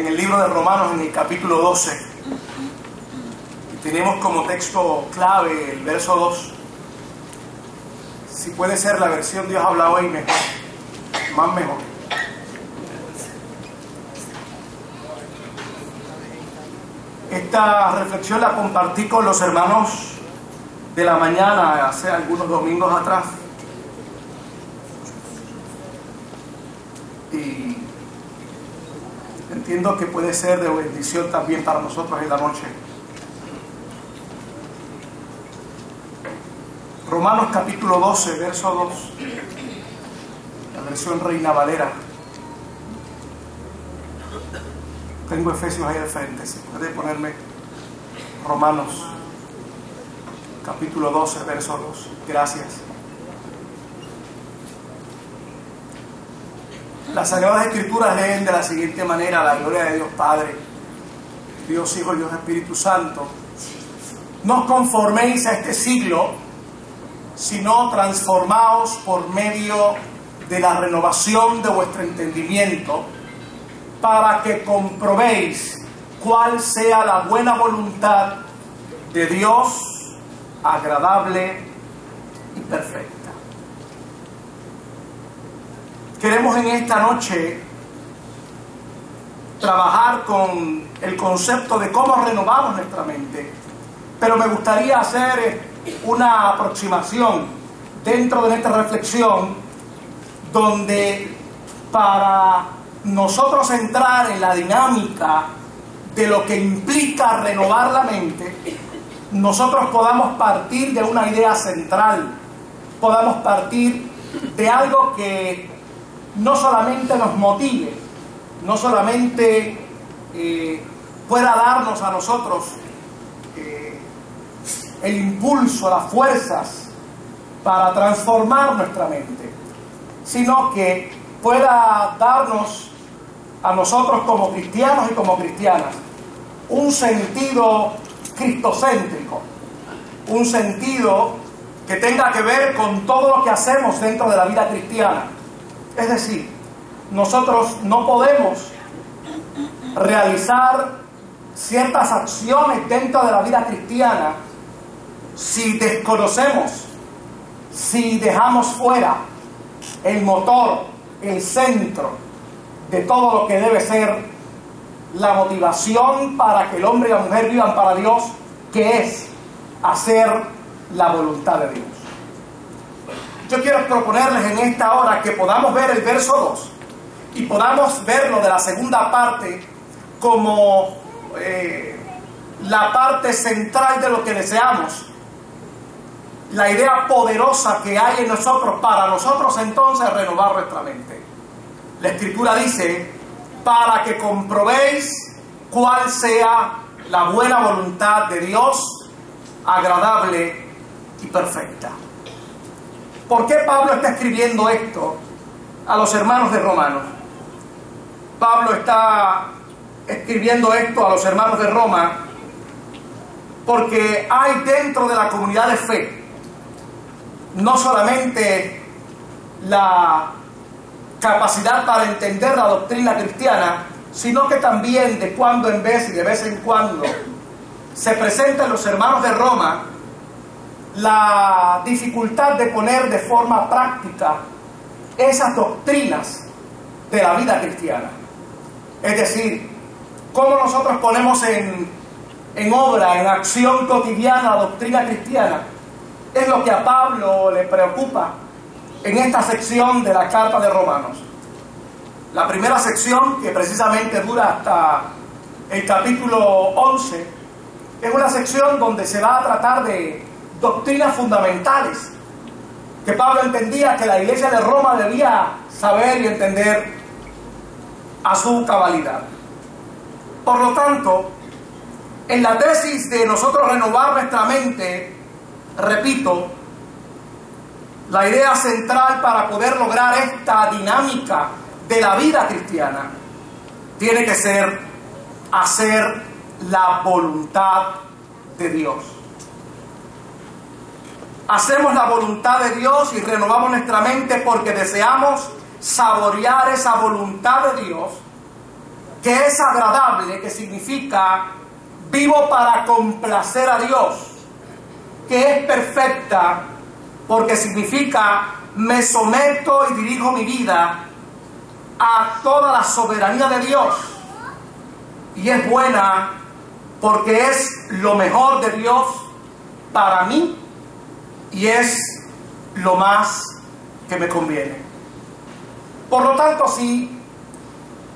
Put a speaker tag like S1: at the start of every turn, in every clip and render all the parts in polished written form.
S1: en el libro de Romanos, en el capítulo 12. Y tenemos como texto clave el verso 2. Si puede ser la versión Dios habla hoy, mejor, más mejor. Esta reflexión la compartí con los hermanos de la mañana hace algunos domingos atrás. Y entiendo que puede ser de bendición también para nosotros en la noche. Romanos capítulo 12, verso 2, la versión Reina Valera. Tengo Efesios ahí al frente, si puede ponerme Romanos capítulo 12, verso 2. Gracias. Las Sagradas Escrituras leen de la siguiente manera: la gloria de Dios Padre, Dios Hijo y Dios Espíritu Santo. No os conforméis a este siglo, sino transformaos por medio de la renovación de vuestro entendimiento, para que comprobéis cuál sea la buena voluntad de Dios, agradable y perfecta. Queremos en esta noche trabajar con el concepto de cómo renovamos nuestra mente, pero me gustaría hacer una aproximación dentro de nuestra reflexión donde, para nosotros entrar en la dinámica de lo que implica renovar la mente, nosotros podamos partir de una idea central, podamos partir de algo que no solamente nos motive, no solamente pueda darnos a nosotros el impulso, las fuerzas para transformar nuestra mente, sino que pueda darnos a nosotros como cristianos y como cristianas un sentido cristocéntrico, un sentido que tenga que ver con todo lo que hacemos dentro de la vida cristiana. Es decir, nosotros no podemos realizar ciertas acciones dentro de la vida cristiana si desconocemos, si dejamos fuera el motor, el centro de todo lo que debe ser la motivación para que el hombre y la mujer vivan para Dios, que es hacer la voluntad de Dios. Yo quiero proponerles en esta hora que podamos ver el verso 2 y podamos verlo de la segunda parte como la parte central de lo que deseamos, la idea poderosa que hay en nosotros para nosotros entonces renovar nuestra mente. La Escritura dice: para que comprobéis cuál sea la buena voluntad de Dios, agradable y perfecta. ¿Por qué Pablo está escribiendo esto a los hermanos de Romanos? Pablo está escribiendo esto a los hermanos de Roma porque hay dentro de la comunidad de fe no solamente la capacidad para entender la doctrina cristiana, sino que también de cuando en vez y de vez en cuando se presenta en los hermanos de Roma la dificultad de poner de forma práctica esas doctrinas de la vida cristiana. Es decir, cómo nosotros ponemos en obra, en acción cotidiana la doctrina cristiana, es lo que a Pablo le preocupa en esta sección de la carta de Romanos. La primera sección, que precisamente dura hasta el capítulo 11, es una sección donde se va a tratar de doctrinas fundamentales que Pablo entendía que la iglesia de Roma debía saber y entender a su cabalidad. Por lo tanto, en la tesis de nosotros renovar nuestra mente, repito, la idea central para poder lograr esta dinámica de la vida cristiana tiene que ser hacer la voluntad de Dios. Hacemos la voluntad de Dios y renovamos nuestra mente porque deseamos saborear esa voluntad de Dios que es agradable, que significa vivo para complacer a Dios, que es perfecta, porque significa me someto y dirijo mi vida a toda la soberanía de Dios, y es buena porque es lo mejor de Dios para mí y es lo más que me conviene. Por lo tanto, si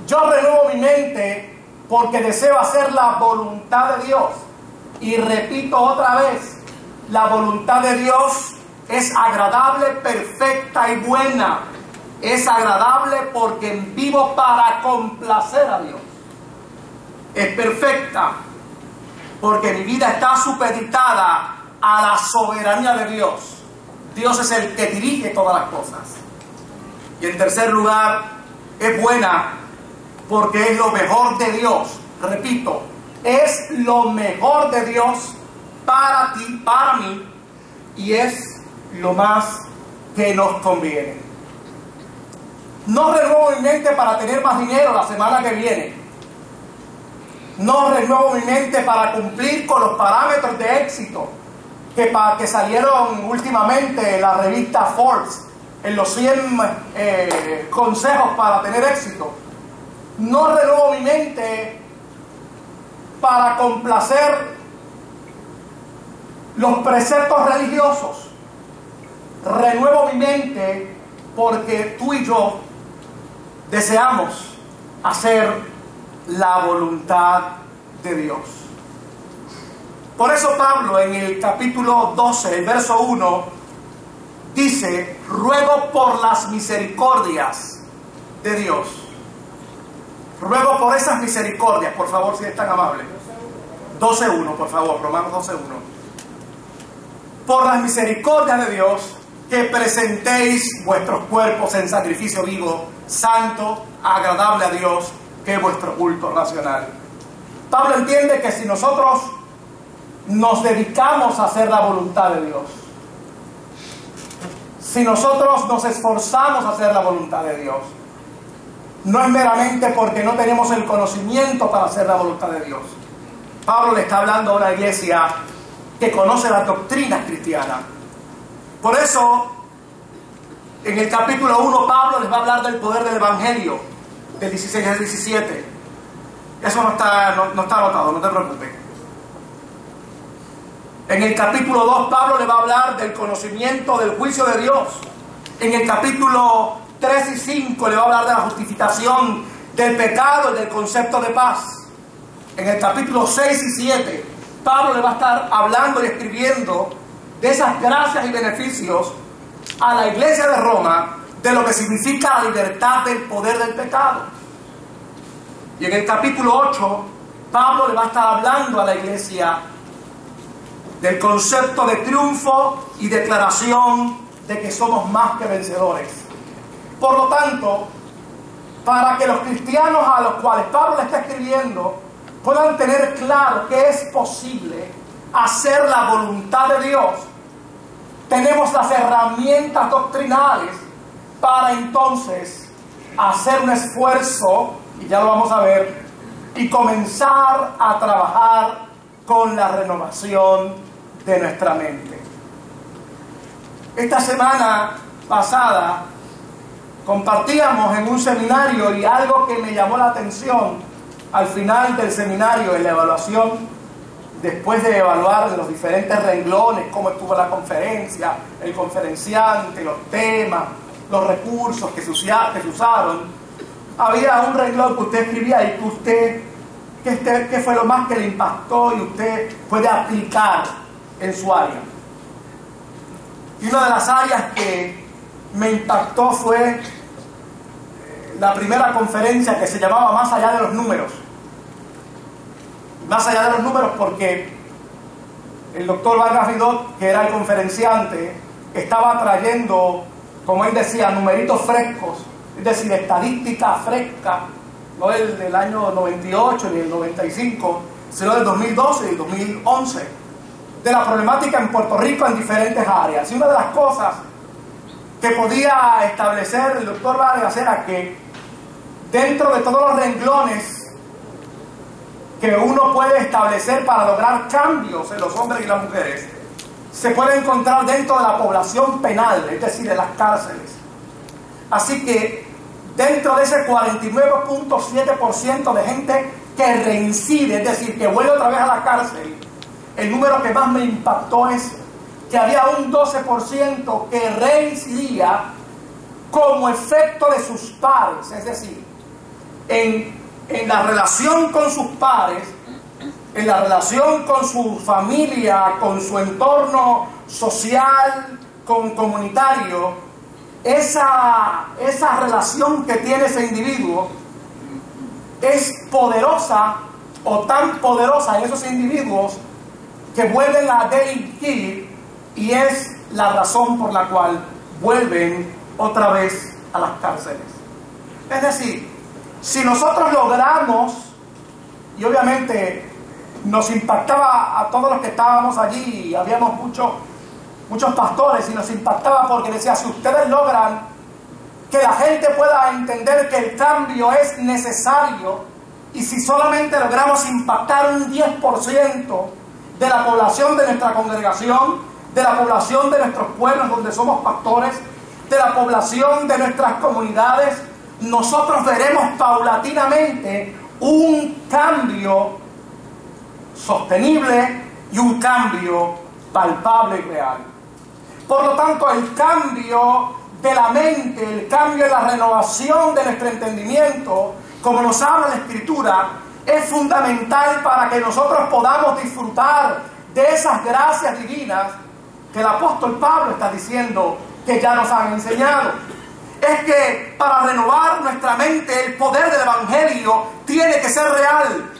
S1: yo renuevo mi mente porque deseo hacer la voluntad de Dios, y repito otra vez, la voluntad de Dios es agradable, perfecta y buena. Es agradable porque vivo para complacer a Dios. Es perfecta porque mi vida está supeditada a la soberanía de Dios. Dios es el que dirige todas las cosas. Y en tercer lugar, es buena porque es lo mejor de Dios. Repito, es lo mejor de Dios para ti, para mí, y es lo más que nos conviene. No renuevo mi mente para tener más dinero la semana que viene. No renuevo mi mente para cumplir con los parámetros de éxito que salieron últimamente en la revista Forbes, en los 100 consejos para tener éxito. No renuevo mi mente para complacer los preceptos religiosos. Renuevo mi mente porque tú y yo deseamos hacer la voluntad de Dios. Por eso Pablo en el capítulo 12, el verso 1, dice: ruego por las misericordias de Dios. Ruego por esas misericordias, por favor, si es tan amable. 12.1, por favor, Romanos 12.1. Por las misericordias de Dios, que presentéis vuestros cuerpos en sacrificio vivo, santo, agradable a Dios, que es vuestro culto racional. Pablo entiende que si nosotros nos dedicamos a hacer la voluntad de Dios, si nosotros nos esforzamos a hacer la voluntad de Dios, no es meramente porque no tenemos el conocimiento para hacer la voluntad de Dios. Pablo le está hablando a una iglesia que conoce las doctrinas cristianas. Por eso, en el capítulo 1, Pablo les va a hablar del poder del Evangelio, del 16 al 17. Eso no está anotado, no te preocupes. En el capítulo 2, Pablo le va a hablar del conocimiento del juicio de Dios. En el capítulo 3 y 5 le va a hablar de la justificación del pecado y del concepto de paz. En el capítulo 6 y 7, Pablo le va a estar hablando y escribiendo de esas gracias y beneficios a la iglesia de Roma, de lo que significa la libertad del poder del pecado. Y en el capítulo 8, Pablo le va a estar hablando a la iglesia del concepto de triunfo y declaración de que somos más que vencedores. Por lo tanto, para que los cristianos a los cuales Pablo le está escribiendo puedan tener claro que es posible hacer la voluntad de Dios, tenemos las herramientas doctrinales para entonces hacer un esfuerzo, y ya lo vamos a ver, y comenzar a trabajar con la renovación de nuestra mente. Esta semana pasada compartíamos en un seminario, y algo que me llamó la atención al final del seminario, en la evaluación, después de evaluar de los diferentes renglones, cómo estuvo la conferencia, el conferenciante, los temas, los recursos que se usaron, había un renglón que usted escribía y que usted, ¿qué fue lo más que le impactó y usted puede aplicar en su área? Y una de las áreas que me impactó fue la primera conferencia, que se llamaba Más allá de los números. Más allá de los números, porque el doctor Vargas Vidot, que era el conferenciante, estaba trayendo, como él decía, numeritos frescos, es decir, estadística fresca, no del año 98 ni del 95, sino del 2012 y del 2011, de la problemática en Puerto Rico en diferentes áreas. Y una de las cosas que podía establecer el doctor Vargas era que dentro de todos los renglones que uno puede establecer para lograr cambios en los hombres y las mujeres se puede encontrar dentro de la población penal, es decir, en las cárceles. Así que dentro de ese 49.7% de gente que reincide, es decir, que vuelve otra vez a la cárcel, el número que más me impactó es que había un 12% que reincidía como efecto de sus pares, es decir, en la relación con sus pares, en la relación con su familia, con su entorno social, comunitario, esa relación que tiene ese individuo es poderosa, o tan poderosa en esos individuos que vuelven a delinquir, y es la razón por la cual vuelven otra vez a las cárceles. Es decir, si nosotros logramos, y obviamente nos impactaba a todos los que estábamos allí, y habíamos muchos pastores, y nos impactaba porque decía, si ustedes logran que la gente pueda entender que el cambio es necesario, y si solamente logramos impactar un 10% de la población de nuestra congregación, de la población de nuestros pueblos donde somos pastores, de la población de nuestras comunidades, nosotros veremos paulatinamente un cambio sostenible y un cambio palpable y real. Por lo tanto, el cambio de la mente, el cambio en la renovación de nuestro entendimiento, como nos habla la Escritura, es fundamental para que nosotros podamos disfrutar de esas gracias divinas que el apóstol Pablo está diciendo que ya nos han enseñado. Es que para renovar nuestra mente, el poder del Evangelio tiene que ser real.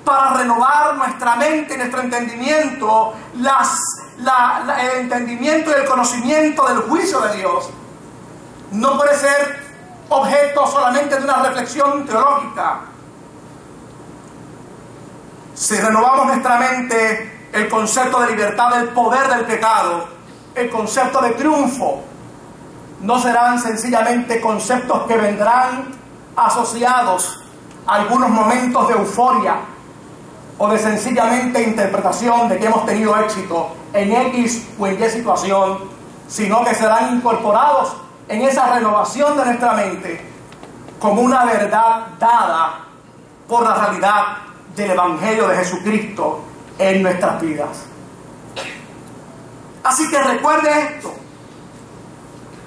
S1: Para renovar nuestra mente y nuestro entendimiento, el entendimiento y el conocimiento del juicio de Dios no puede ser objeto solamente de una reflexión teológica. Si renovamos nuestra mente, el concepto de libertad del poder del pecado, el concepto de triunfo, no serán sencillamente conceptos que vendrán asociados a algunos momentos de euforia o de sencillamente interpretación de que hemos tenido éxito en X o en Y situación, sino que serán incorporados en esa renovación de nuestra mente como una verdad dada por la realidad del Evangelio de Jesucristo en nuestras vidas. Así que recuerde esto: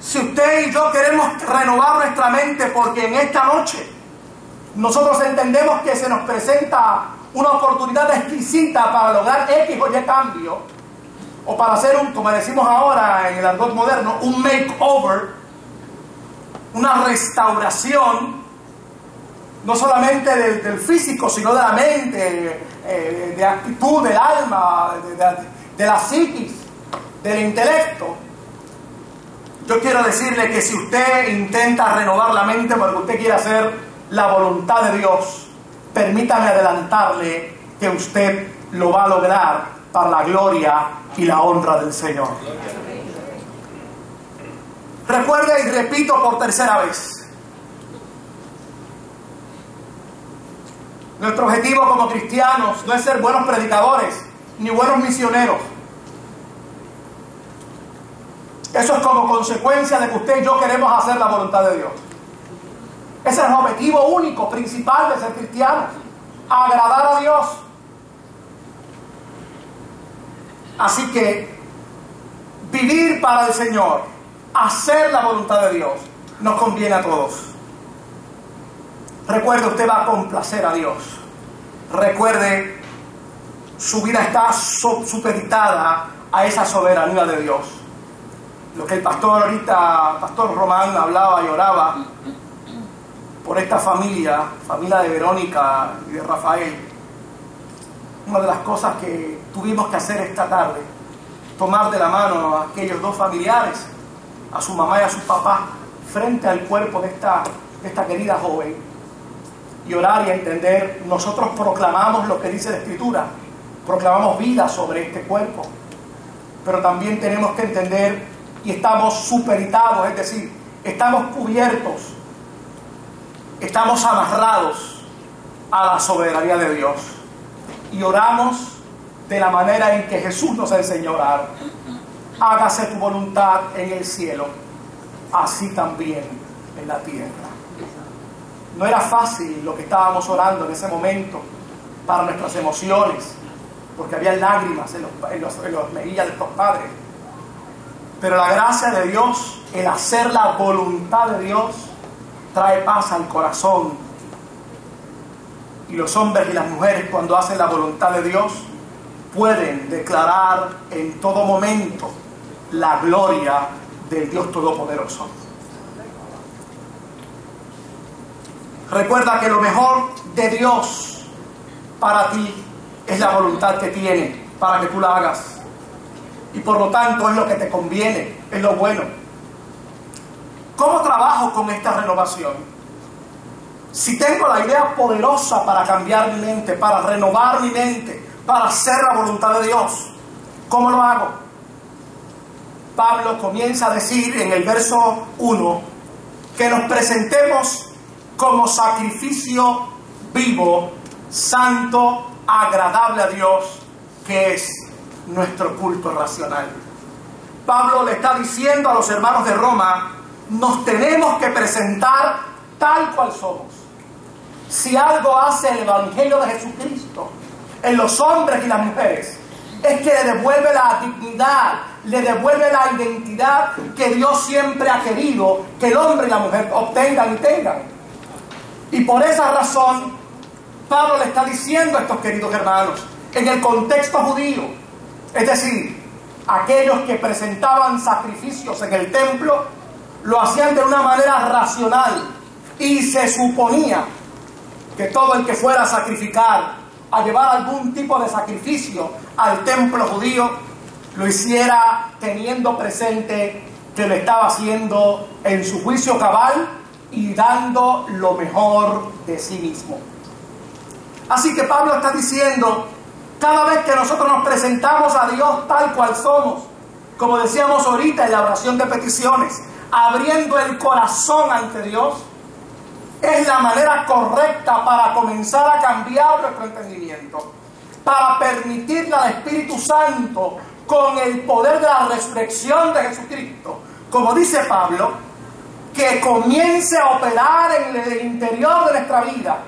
S1: si usted y yo queremos renovar nuestra mente, porque en esta noche nosotros entendemos que se nos presenta una oportunidad exquisita para lograr X o Y cambio, o para hacer como decimos ahora en el argot moderno, un makeover, una restauración, no solamente del físico, sino de la mente, de actitud, del alma, de la psiquis, del intelecto. Yo quiero decirle que si usted intenta renovar la mente porque usted quiere hacer la voluntad de Dios, permítame adelantarle que usted lo va a lograr para la gloria y la honra del Señor. Recuerde, y repito por tercera vez, nuestro objetivo como cristianos no es ser buenos predicadores ni buenos misioneros. Eso es como consecuencia de que usted y yo queremos hacer la voluntad de Dios. Ese es el objetivo único, principal de ser cristianos: agradar a Dios. Así que vivir para el Señor, hacer la voluntad de Dios, nos conviene a todos. Recuerde, usted va a complacer a Dios. Recuerde, su vida está supeditada a esa soberanía de Dios. Lo que el pastor ahorita, Pastor Román, hablaba y oraba por esta familia de Verónica y de Rafael. Una de las cosas que tuvimos que hacer esta tarde, tomar de la mano a aquellos dos familiares, a su mamá y a su papá, frente al cuerpo de esta querida joven, y orar y entender. Nosotros proclamamos lo que dice la Escritura, proclamamos vida sobre este cuerpo, pero también tenemos que entender, y estamos supeditados, es decir, estamos cubiertos, estamos amarrados a la soberanía de Dios. y oramos de la manera en que Jesús nos enseñó a orar. Hágase tu voluntad en el cielo, así también en la tierra. No era fácil lo que estábamos orando en ese momento para nuestras emociones, porque había lágrimas en los mejillas de estos padres. Pero la gracia de Dios, el hacer la voluntad de Dios, trae paz al corazón. Y los hombres y las mujeres, cuando hacen la voluntad de Dios, pueden declarar en todo momento la gloria del Dios Todopoderoso. Recuerda que lo mejor de Dios para ti es la voluntad que tiene para que tú la hagas. Y por lo tanto es lo que te conviene, es lo bueno. ¿Cómo trabajo con esta renovación? Si tengo la idea poderosa para cambiar mi mente, para renovar mi mente, para hacer la voluntad de Dios, ¿cómo lo hago? Pablo comienza a decir en el verso 1 que nos presentemos como sacrificio vivo, santo, agradable a Dios, que es nuestro culto racional. Pablo le está diciendo a los hermanos de Roma, nos tenemos que presentar tal cual somos. Si algo hace el Evangelio de Jesucristo en los hombres y las mujeres, es que le devuelve la dignidad, le devuelve la identidad que Dios siempre ha querido que el hombre y la mujer obtengan y tengan. Y por esa razón, Pablo le está diciendo a estos queridos hermanos, en el contexto judío, es decir, aquellos que presentaban sacrificios en el templo, lo hacían de una manera racional, y se suponía que todo el que fuera a sacrificar, a llevar algún tipo de sacrificio al templo judío, lo hiciera teniendo presente que lo estaba haciendo en su juicio cabal y dando lo mejor de sí mismo. Así que Pablo está diciendo, cada vez que nosotros nos presentamos a Dios tal cual somos, como decíamos ahorita en la oración de peticiones, abriendo el corazón ante Dios, es la manera correcta para comenzar a cambiar nuestro entendimiento, para permitirle al Espíritu Santo, con el poder de la resurrección de Jesucristo, como dice Pablo, que comience a operar en el interior de nuestra vida,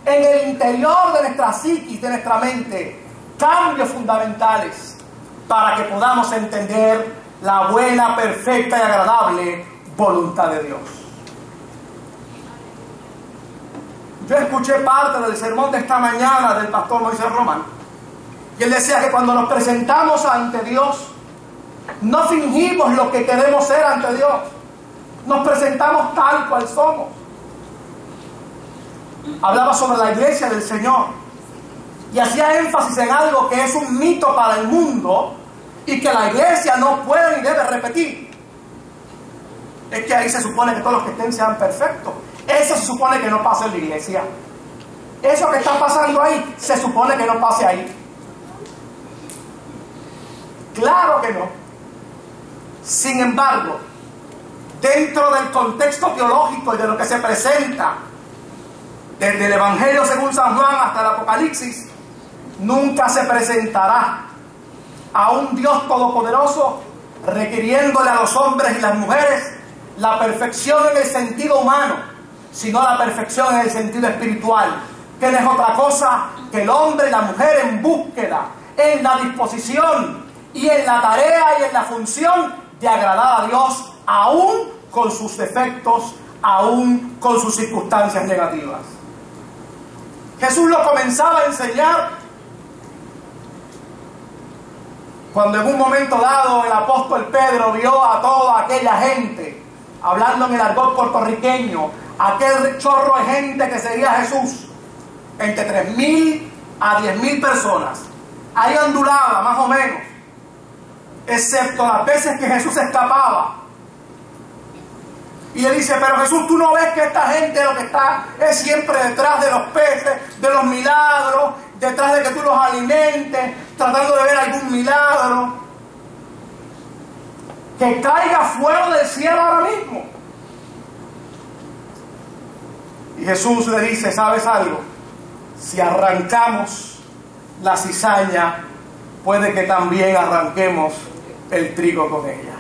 S1: en el interior de nuestra psiquis, de nuestra mente, cambios fundamentales para que podamos entender la buena, perfecta y agradable voluntad de Dios. Yo escuché parte del sermón de esta mañana del pastor Moisés Román, y él decía que cuando nos presentamos ante Dios, no fingimos lo que queremos ser ante Dios, nos presentamos tal cual somos. Hablaba sobre la iglesia del Señor y hacía énfasis en algo que es un mito para el mundo y que la iglesia no puede ni debe repetir. Es que ahí se supone que todos los que estén sean perfectos. Eso se supone que no pase en la iglesia. Eso que está pasando ahí se supone que no pase ahí. Claro que no. Sin embargo, dentro del contexto teológico y de lo que se presenta desde el Evangelio según San Juan hasta el Apocalipsis, nunca se presentará a un Dios todopoderoso requiriéndole a los hombres y las mujeres la perfección en el sentido humano, sino la perfección en el sentido espiritual, que no es otra cosa que el hombre y la mujer en búsqueda, en la disposición y en la tarea y en la función de agradar a Dios, aún con sus defectos, aún con sus circunstancias negativas. Jesús lo comenzaba a enseñar cuando en un momento dado el apóstol Pedro vio a toda aquella gente, hablando en el argot puertorriqueño, aquel chorro de gente que seguía a Jesús, entre 3,000 a 10,000 personas. Ahí ondulaba más o menos, excepto las veces que Jesús escapaba. Y le dice, pero Jesús, ¿tú no ves que esta gente lo que está es siempre detrás de los peces, de los milagros, detrás de que tú los alimentes, tratando de ver algún milagro? Que caiga fuego del cielo ahora mismo. Y Jesús le dice, ¿sabes algo? Si arrancamos la cizaña, puede que también arranquemos el trigo con ella.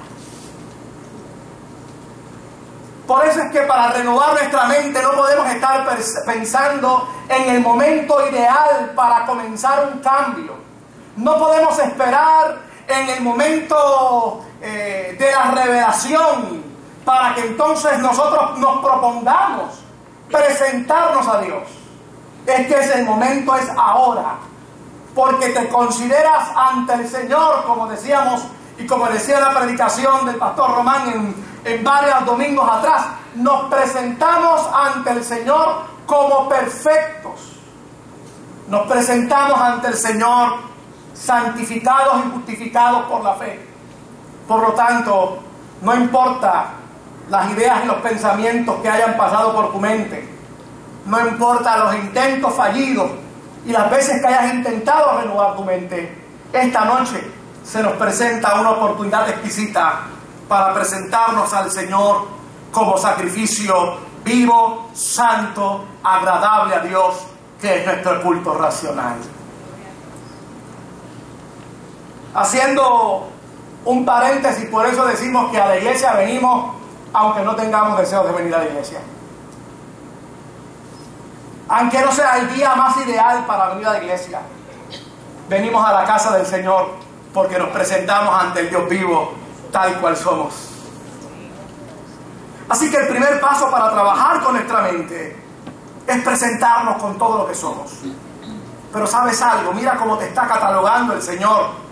S1: Por eso es que para renovar nuestra mente no podemos estar pensando en el momento ideal para comenzar un cambio. No podemos esperar en el momento de la revelación para que entonces nosotros nos propongamos presentarnos a Dios. Es que ese momento es ahora, porque te consideras ante el Señor, como decíamos y como decía la predicación del pastor Román en varios domingos atrás. Nos presentamos ante el Señor como perfectos. Nos presentamos ante el Señor santificados y justificados por la fe. Por lo tanto, no importa las ideas y los pensamientos que hayan pasado por tu mente, no importa los intentos fallidos y las veces que hayas intentado renovar tu mente, esta noche se nos presenta una oportunidad exquisita para presentarnos al Señor como sacrificio vivo, santo, agradable a Dios, que es nuestro culto racional. Haciendo un paréntesis, por eso decimos que a la iglesia venimos aunque no tengamos deseos de venir a la iglesia. Aunque no sea el día más ideal para venir a la iglesia, venimos a la casa del Señor porque nos presentamos ante el Dios vivo tal cual somos. Así que el primer paso para trabajar con nuestra mente es presentarnos con todo lo que somos. Pero ¿sabes algo? Mira cómo te está catalogando el Señor.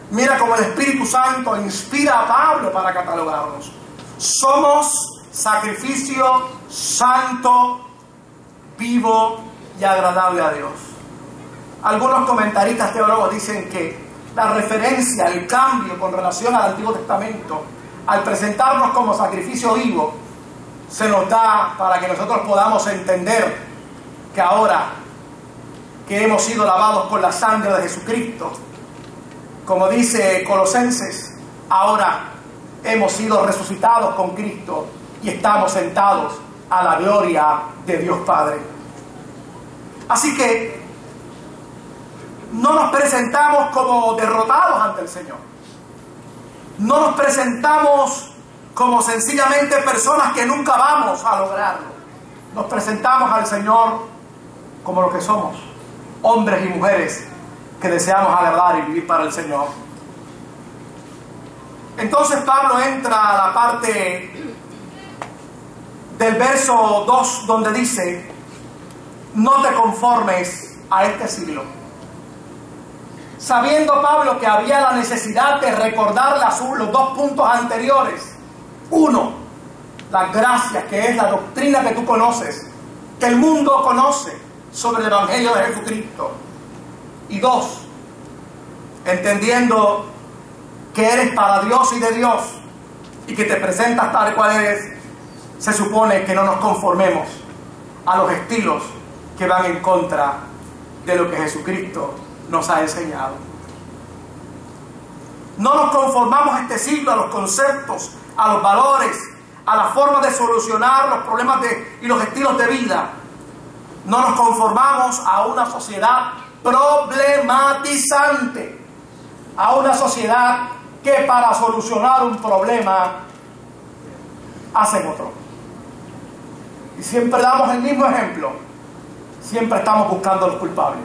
S1: Mira cómo el Espíritu Santo inspira a Pablo para catalogarnos. Somos sacrificio santo, vivo y agradable a Dios. Algunos comentaristas teólogos dicen que la referencia, el cambio con relación al Antiguo Testamento, al presentarnos como sacrificio vivo, se nos da para que nosotros podamos entender que ahora que hemos sido lavados con la sangre de Jesucristo, como dice Colosenses, ahora hemos sido resucitados con Cristo y estamos sentados a la gloria de Dios Padre. Así que no nos presentamos como derrotados ante el Señor. No nos presentamos como sencillamente personas que nunca vamos a lograrlo. Nos presentamos al Señor como lo que somos, hombres y mujeres que deseamos agradar y vivir para el Señor. Entonces Pablo entra a la parte del verso 2 donde dice: no te conformes a este siglo. Sabiendo Pablo que había la necesidad de recordar los dos puntos anteriores. Uno, la gracia, que es la doctrina que tú conoces, que el mundo conoce sobre el Evangelio de Jesucristo. Y dos, entendiendo que eres para Dios y de Dios y que te presentas tal cual eres, se supone que no nos conformemos a los estilos que van en contra de lo que Jesucristo nos ha enseñado. No nos conformamos a este siglo, a los conceptos, a los valores, a la forma de solucionar los problemas y los estilos de vida. No nos conformamos a una sociedad problematizante, a una sociedad que para solucionar un problema hacen otro. Y siempre damos el mismo ejemplo. Siempre estamos buscando los culpables.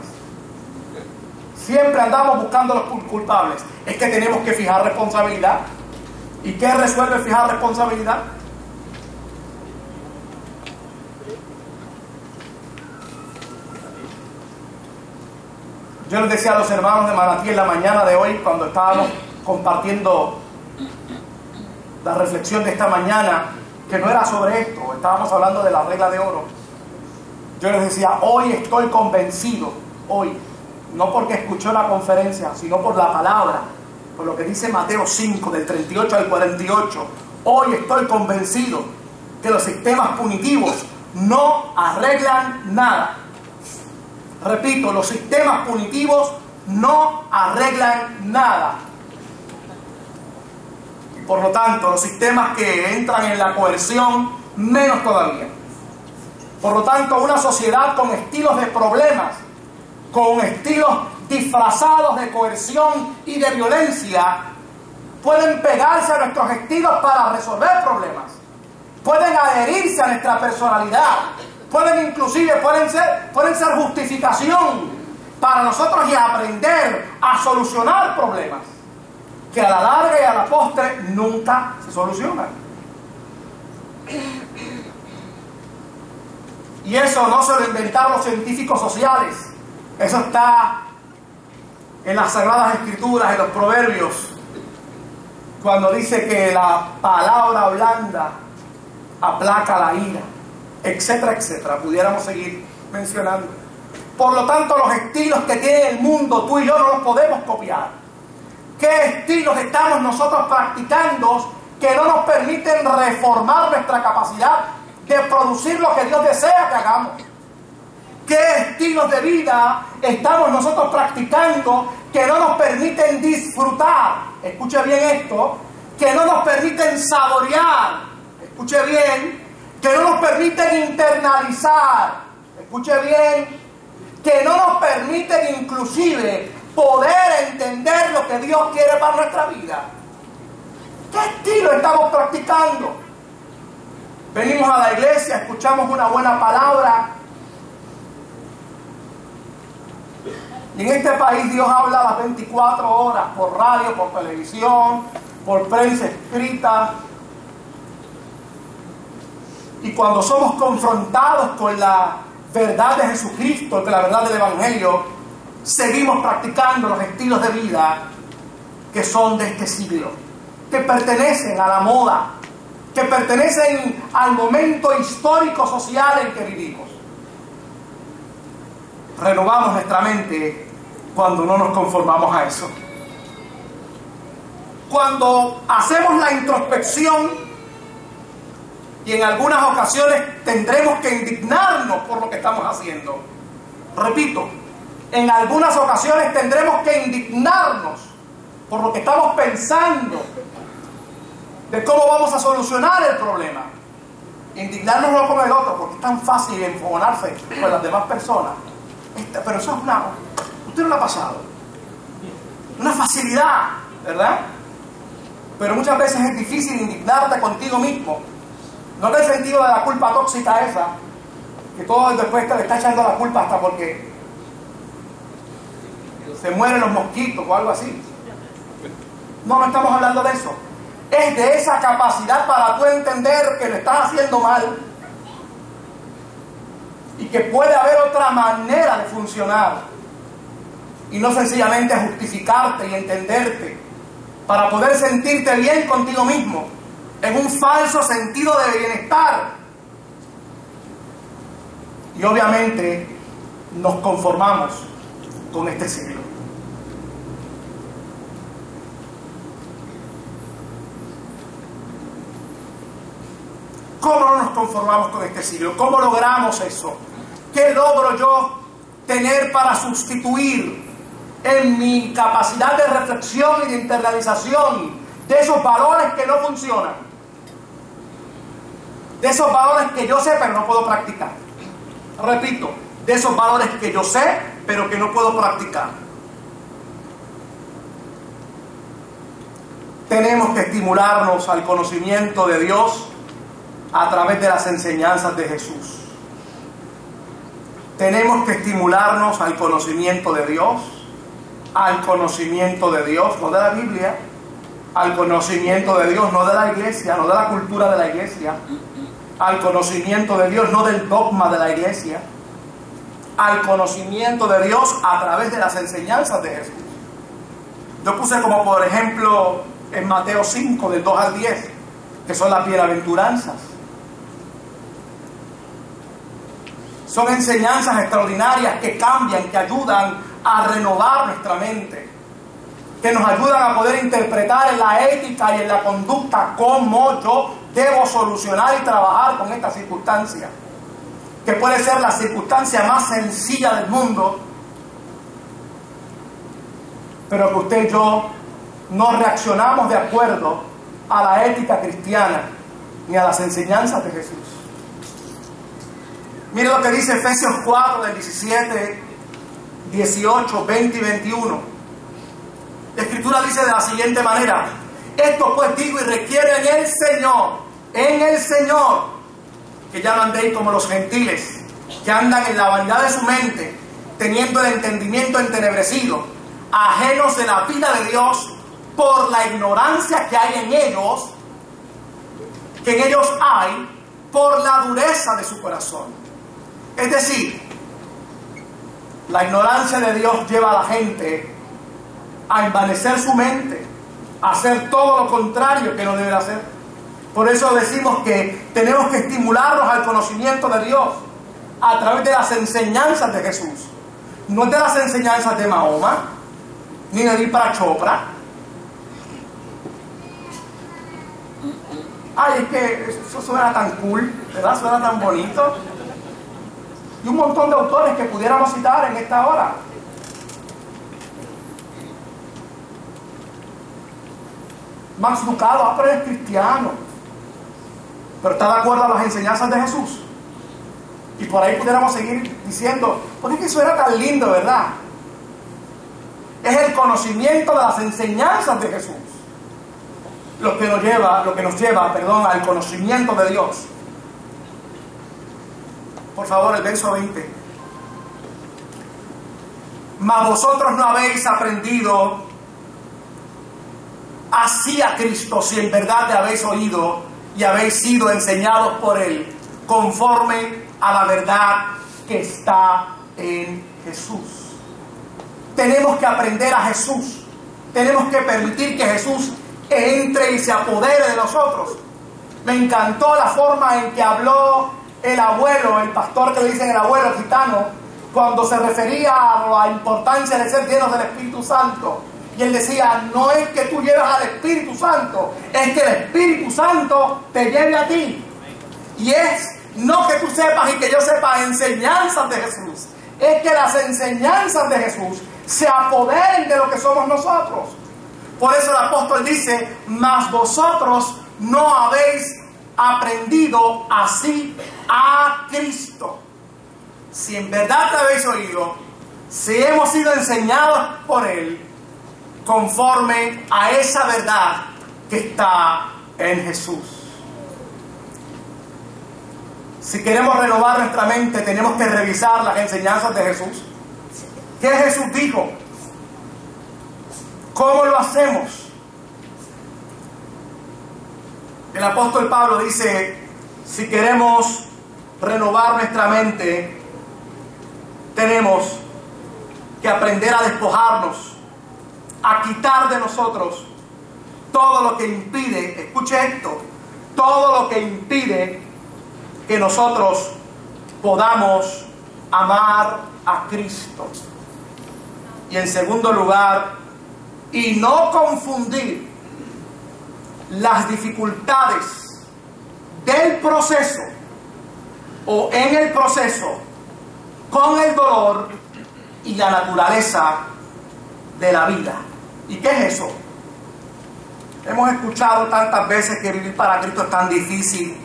S1: Siempre andamos buscando los culpables. Es que tenemos que fijar responsabilidad. ¿Y qué resuelve fijar responsabilidad? Yo les decía a los hermanos de Manatí en la mañana de hoy, cuando estábamos compartiendo la reflexión de esta mañana, que no era sobre esto, estábamos hablando de la regla de oro. Yo les decía, hoy estoy convencido, hoy, no porque escuché la conferencia, sino por la palabra, por lo que dice Mateo 5, del 38 al 48, hoy estoy convencido que los sistemas punitivos no arreglan nada. Repito, los sistemas punitivos no arreglan nada. Por lo tanto, los sistemas que entran en la coerción, menos todavía. Por lo tanto, una sociedad con estilos de problemas, con estilos disfrazados de coerción y de violencia, pueden pegarse a nuestros estilos para resolver problemas, pueden adherirse a nuestra personalidad, pueden ser justificación para nosotros y aprender a solucionar problemas que a la larga y a la postre nunca se solucionan. Y eso no se lo inventaron los científicos sociales, eso está en las Sagradas Escrituras, en los Proverbios, cuando dice que la palabra blanda aplaca la ira, etcétera, etcétera. Pudiéramos seguir mencionando. Por lo tanto, los estilos que tiene el mundo, tú y yo no los podemos copiar. ¿Qué estilos estamos nosotros practicando que no nos permiten reformar nuestra capacidad de producir lo que Dios desea que hagamos? ¿Qué estilos de vida estamos nosotros practicando que no nos permiten disfrutar? Escuche bien esto, que no nos permiten saborear. Escuche bien, que no nos permiten internalizar. Escuche bien, que no nos permiten inclusive poder entender lo que Dios quiere para nuestra vida. ¿Qué estilo estamos practicando? Venimos a la iglesia, escuchamos una buena palabra. Y en este país Dios habla a las 24 horas, por radio, por televisión, por prensa escrita. Y cuando somos confrontados con la verdad de Jesucristo, con la verdad del Evangelio, seguimos practicando los estilos de vida que son de este siglo, que pertenecen a la moda, que pertenecen al momento histórico social en que vivimos. Renovamos nuestra mente cuando no nos conformamos a eso. Cuando hacemos la introspección, y en algunas ocasiones tendremos que indignarnos por lo que estamos haciendo. Repito, en algunas ocasiones tendremos que indignarnos por lo que estamos pensando, de cómo vamos a solucionar el problema. Indignarnos uno con el otro, porque es tan fácil enfogonarse con las demás personas. Pero eso es usted no lo ha pasado. Una facilidad, ¿verdad? Pero muchas veces es difícil indignarte contigo mismo. No en el sentido de la culpa tóxica esa, que todo después te le está echando la culpa hasta porque se mueren los mosquitos o algo así. No estamos hablando de eso. Es de esa capacidad para tú entender que lo estás haciendo mal y que puede haber otra manera de funcionar y no sencillamente justificarte y entenderte para poder sentirte bien contigo mismo en un falso sentido de bienestar. Y obviamente nos conformamos con este siglo. ¿Cómo no nos conformamos con este siglo? ¿Cómo logramos eso? ¿Qué logro yo tener para sustituir en mi capacidad de reflexión y de internalización de esos valores que no funcionan? De esos valores que yo sé pero no puedo practicar. Repito, de esos valores que yo sé pero que no puedo practicar. Tenemos que estimularnos al conocimiento de Dios a través de las enseñanzas de Jesús. Tenemos que estimularnos al conocimiento de Dios, no de la Biblia, al conocimiento de Dios, no de la iglesia, no de la cultura de la iglesia, al conocimiento de Dios, no del dogma de la iglesia, al conocimiento de Dios a través de las enseñanzas de Jesús. Yo puse como por ejemplo en Mateo 5, del 2 al 10, que son las bienaventuranzas. Son enseñanzas extraordinarias que cambian, que ayudan a renovar nuestra mente, que nos ayudan a poder interpretar en la ética y en la conducta cómo yo debo solucionar y trabajar con esta circunstancia, que puede ser la circunstancia más sencilla del mundo, pero que usted y yo no reaccionamos de acuerdo a la ética cristiana ni a las enseñanzas de Jesús. Mire lo que dice Efesios 4, del 17 18, 20 y 21. La Escritura dice de la siguiente manera: esto pues digo y requiero en el Señor, que ya no andéis como los gentiles, que andan en la vanidad de su mente, teniendo el entendimiento entenebrecido, ajenos de la vida de Dios, por la ignorancia que hay en ellos, hay, por la dureza de su corazón. Es decir, la ignorancia de Dios lleva a la gente a envanecer su mente, a hacer todo lo contrario que no debe hacer. Por eso decimos que tenemos que estimularnos al conocimiento de Dios a través de las enseñanzas de Jesús. No es de las enseñanzas de Mahoma, ni de Deepak Chopra. Ay, es que eso suena tan cool, ¿verdad? Suena tan bonito. Y un montón de autores que pudiéramos citar en esta hora. Max Lucado, pero es cristiano, pero está de acuerdo a las enseñanzas de Jesús. Y por ahí pudiéramos seguir diciendo, ¿por qué suena tan lindo, verdad? Es el conocimiento de las enseñanzas de Jesús lo que nos lleva al conocimiento de Dios. Por favor, el verso 20. Mas vosotros no habéis aprendido así a Cristo, si en verdad le habéis oído y habéis sido enseñados por Él, conforme a la verdad que está en Jesús. Tenemos que aprender a Jesús. Tenemos que permitir que Jesús entre y se apodere de nosotros. Me encantó la forma en que habló el abuelo, el pastor que le dicen el abuelo gitano, cuando se refería a la importancia de ser llenos del Espíritu Santo. Y él decía, no es que tú llevas al Espíritu Santo, es que el Espíritu Santo te lleve a ti. Y es no que tú sepas y que yo sepa enseñanzas de Jesús, es que las enseñanzas de Jesús se apoderen de lo que somos nosotros. Por eso el apóstol dice, mas vosotros no habéis aprendido así a Cristo. Si en verdad te habéis oído, si hemos sido enseñados por Él, conforme a esa verdad que está en Jesús. Si queremos renovar nuestra mente, tenemos que revisar las enseñanzas de Jesús. ¿Qué Jesús dijo? ¿Cómo lo hacemos? El apóstol Pablo dice, si queremos renovar nuestra mente, tenemos que aprender a despojarnos, a quitar de nosotros todo lo que impide, escuche esto, todo lo que impide que nosotros podamos amar a Cristo. Y en segundo lugar, y no confundir las dificultades del proceso o en el proceso con el dolor y la naturaleza de la vida. ¿Y qué es eso? Hemos escuchado tantas veces que vivir para Cristo es tan difícil.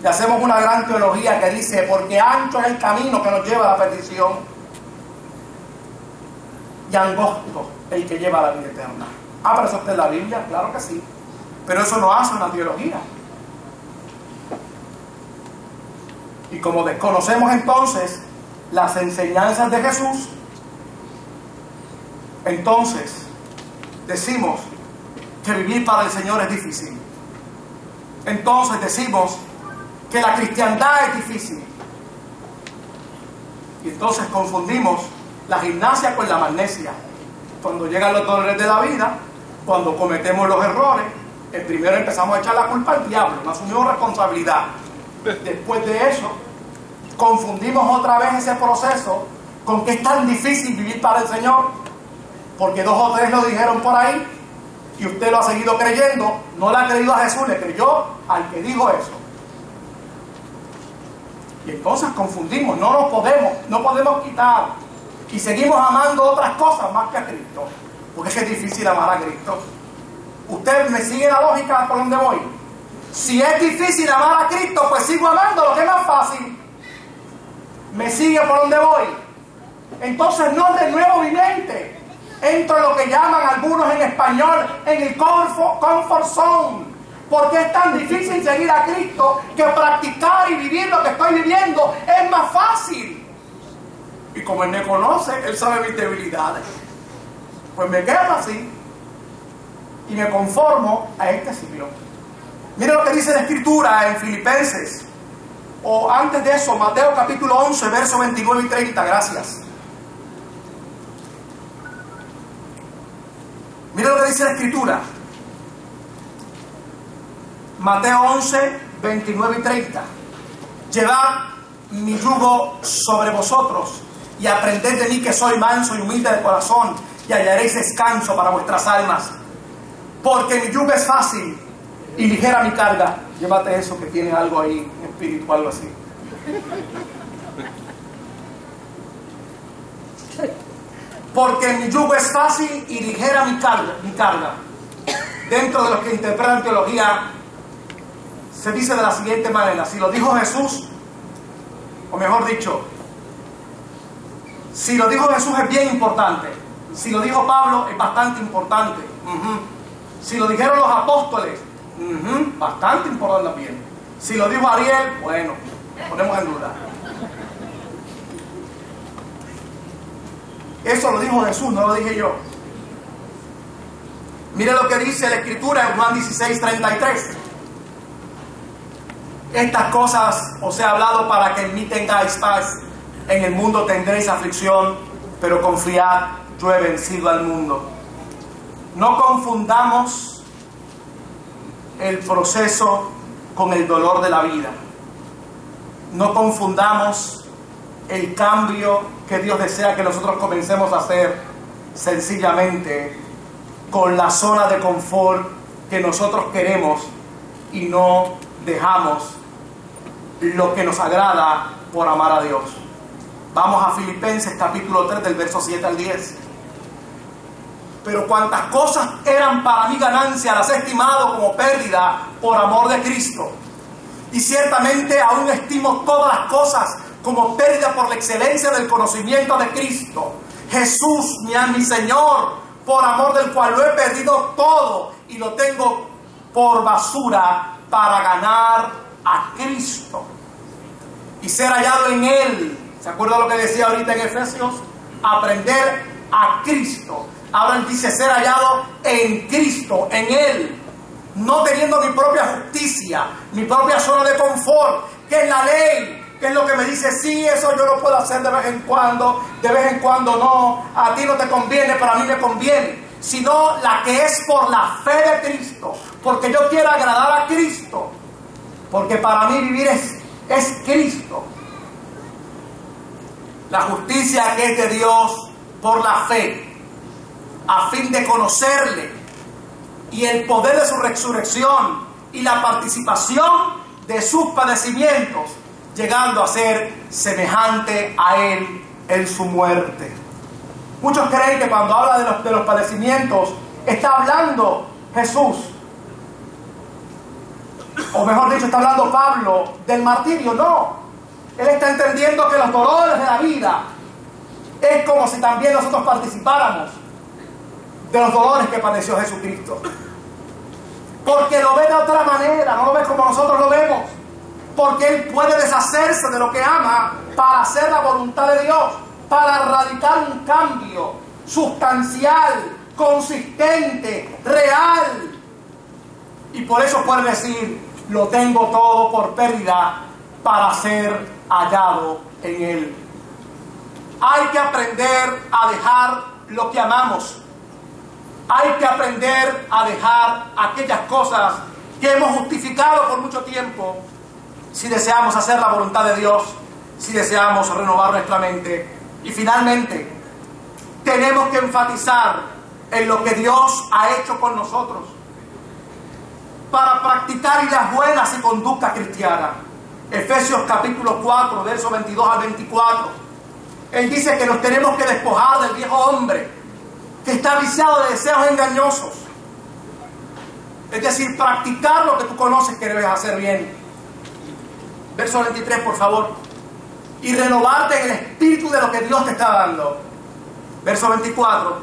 S1: Y hacemos una gran teología que dice, porque ancho es el camino que nos lleva a la perdición y angosto el que lleva a la vida eterna. Ah, pero eso está en la Biblia, claro que sí. Pero eso no hace una teología. Y como desconocemos entonces las enseñanzas de Jesús, entonces decimos que vivir para el Señor es difícil. Entonces decimos que la cristiandad es difícil. Y entonces confundimos la gimnasia con la magnesia. Cuando llegan los dolores de la vida, cuando cometemos los errores, primero empezamos a echar la culpa al diablo, no asumimos responsabilidad. Después de eso, confundimos otra vez ese proceso con que es tan difícil vivir para el Señor, porque 2 o 3 lo dijeron por ahí y usted lo ha seguido creyendo. No le ha creído a Jesús, le creyó al que dijo eso. Y entonces confundimos, no podemos quitar y seguimos amando otras cosas más que a Cristo, porque es que es difícil amar a Cristo. ¿Usted me sigue la lógica por donde voy? Si es difícil amar a Cristo, pues sigo amando lo que es más fácil. ¿Me sigue por donde voy? Entonces no renuevo mi mente. Entro en lo que llaman algunos en español en el comfort zone. Porque es tan difícil seguir a Cristo que practicar y vivir lo que estoy viviendo es más fácil. Y como Él me conoce, Él sabe mis debilidades. Pues me quedo así y me conformo a este ciclo. Mire lo que dice la Escritura en Filipenses, o antes de eso, Mateo capítulo 11, versos 29 y 30, gracias. Mire lo que dice la Escritura. Mateo 11, 29 y 30. Llevad mi yugo sobre vosotros y aprended de mí, que soy manso y humilde de corazón, y hallaréis descanso para vuestras almas. Porque mi yugo es fácil y ligera mi carga. Llévate eso que tiene algo ahí espiritual, algo así. Porque mi yugo es fácil y ligera mi carga. Dentro de los que interpretan teología, se dice de la siguiente manera: si lo dijo Jesús, o mejor dicho, si lo dijo Jesús es bien importante. Si lo dijo Pablo es bastante importante. Si lo dijeron los apóstoles, bastante importante también. Si lo dijo Ariel, bueno, ponemos en duda. Eso lo dijo Jesús, no lo dije yo. Mire lo que dice la Escritura en Juan 16, 33. Estas cosas os he hablado para que en mí tengáis paz. En el mundo tendréis aflicción, pero confiad, yo he vencido al mundo. No confundamos el proceso con el dolor de la vida. No confundamos el cambio que Dios desea que nosotros comencemos a hacer sencillamente con la zona de confort que nosotros queremos y no dejamos lo que nos agrada por amar a Dios. Vamos a Filipenses capítulo 3 del verso 7 al 10. Pero cuantas cosas eran para mí ganancia, las he estimado como pérdida por amor de Cristo. Y ciertamente aún estimo todas las cosas como pérdida por la excelencia del conocimiento de Cristo, Jesús, mi Señor, por amor del cual lo he perdido todo y lo tengo por basura para ganar a Cristo y ser hallado en Él. ¿Se acuerda lo que decía ahorita en Efesios? Aprender a Cristo. Ahora Él dice ser hallado en Cristo, en Él. No teniendo mi propia justicia, mi propia zona de confort, que es la ley, que es lo que me dice, sí, eso yo lo puedo hacer de vez en cuando no, a ti no te conviene, pero a mí me conviene. Sino la que es por la fe de Cristo, porque yo quiero agradar a Cristo, porque para mí vivir es Cristo. La justicia que es de Dios por la fe, a fin de conocerle y el poder de su resurrección y la participación de sus padecimientos, llegando a ser semejante a Él en su muerte. Muchos creen que cuando habla de los padecimientos está hablando Jesús, o mejor dicho, está hablando Pablo del martirio. No, él está entendiendo que los dolores de la vida es como si también nosotros participáramos de los dolores que padeció Jesucristo, porque lo ve de otra manera, no lo ve como nosotros lo vemos, porque Él puede deshacerse de lo que ama para hacer la voluntad de Dios, para radicar un cambio sustancial, consistente, real. Y por eso puede decir, lo tengo todo por pérdida para ser hallado en Él. Hay que aprender a dejar lo que amamos. Hay que aprender a dejar aquellas cosas que hemos justificado por mucho tiempo, si deseamos hacer la voluntad de Dios, si deseamos renovar nuestra mente. Y finalmente, tenemos que enfatizar en lo que Dios ha hecho con nosotros para practicar las buenas y conducta cristiana. Efesios capítulo 4, versos 22 al 24. Él dice que nos tenemos que despojar del viejo hombre que está viciado de deseos engañosos. Es decir, practicar lo que tú conoces que debes hacer bien. Verso 23, por favor. y renovarte en el espíritu de lo que Dios te está dando. Verso 24.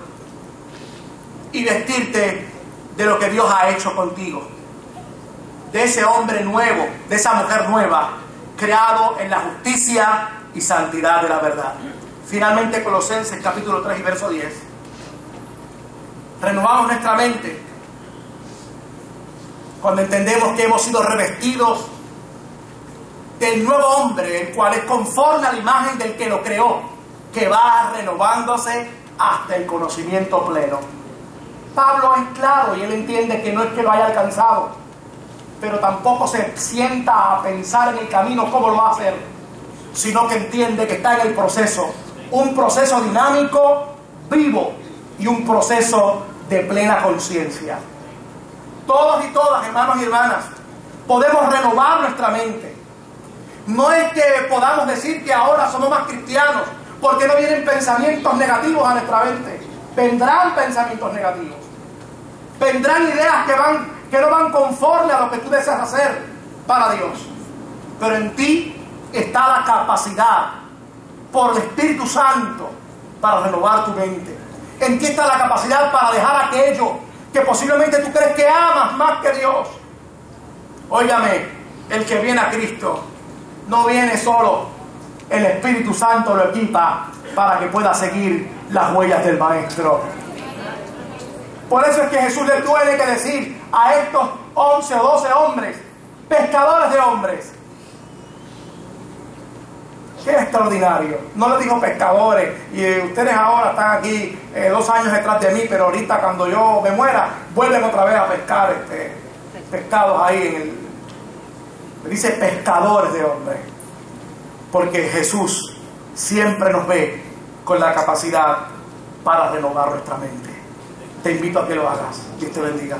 S1: Y vestirte de lo que Dios ha hecho contigo. De ese hombre nuevo, de esa mujer nueva, creado en la justicia y santidad de la verdad. Finalmente, Colosenses capítulo 3 y verso 10. Renovamos nuestra mente cuando entendemos que hemos sido revestidos del nuevo hombre, el cual es conforme a la imagen del que lo creó, que va renovándose hasta el conocimiento pleno. Pablo es claro y él entiende que no es que lo haya alcanzado, pero tampoco se sienta a pensar en el camino cómo lo va a hacer, sino que entiende que está en el proceso, un proceso dinámico, vivo, y un proceso de plena conciencia. Todos y todas, hermanos y hermanas, podemos renovar nuestra mente. No es que podamos decir que ahora somos más cristianos porque no vienen pensamientos negativos a nuestra mente. Vendrán pensamientos negativos. Vendrán ideas que no van conforme a lo que tú deseas hacer para Dios. Pero en ti está la capacidad, por el Espíritu Santo, para renovar tu mente. En ti está la capacidad para dejar aquello que posiblemente tú crees que amas más que Dios. Óigame, el que viene a Cristo no viene solo, el Espíritu Santo lo equipa para que pueda seguir las huellas del Maestro. Por eso es que Jesús le tuvo que decir a estos 11 o 12 hombres, pescadores de hombres. Qué extraordinario. No les dijo pescadores, y ustedes ahora están aquí 2 años detrás de mí, pero ahorita cuando yo me muera, vuelven otra vez a pescar pescados ahí en el... Me dice pescadores de hombres, porque Jesús siempre nos ve con la capacidad para renovar nuestra mente. Te invito a que lo hagas. Dios te bendiga.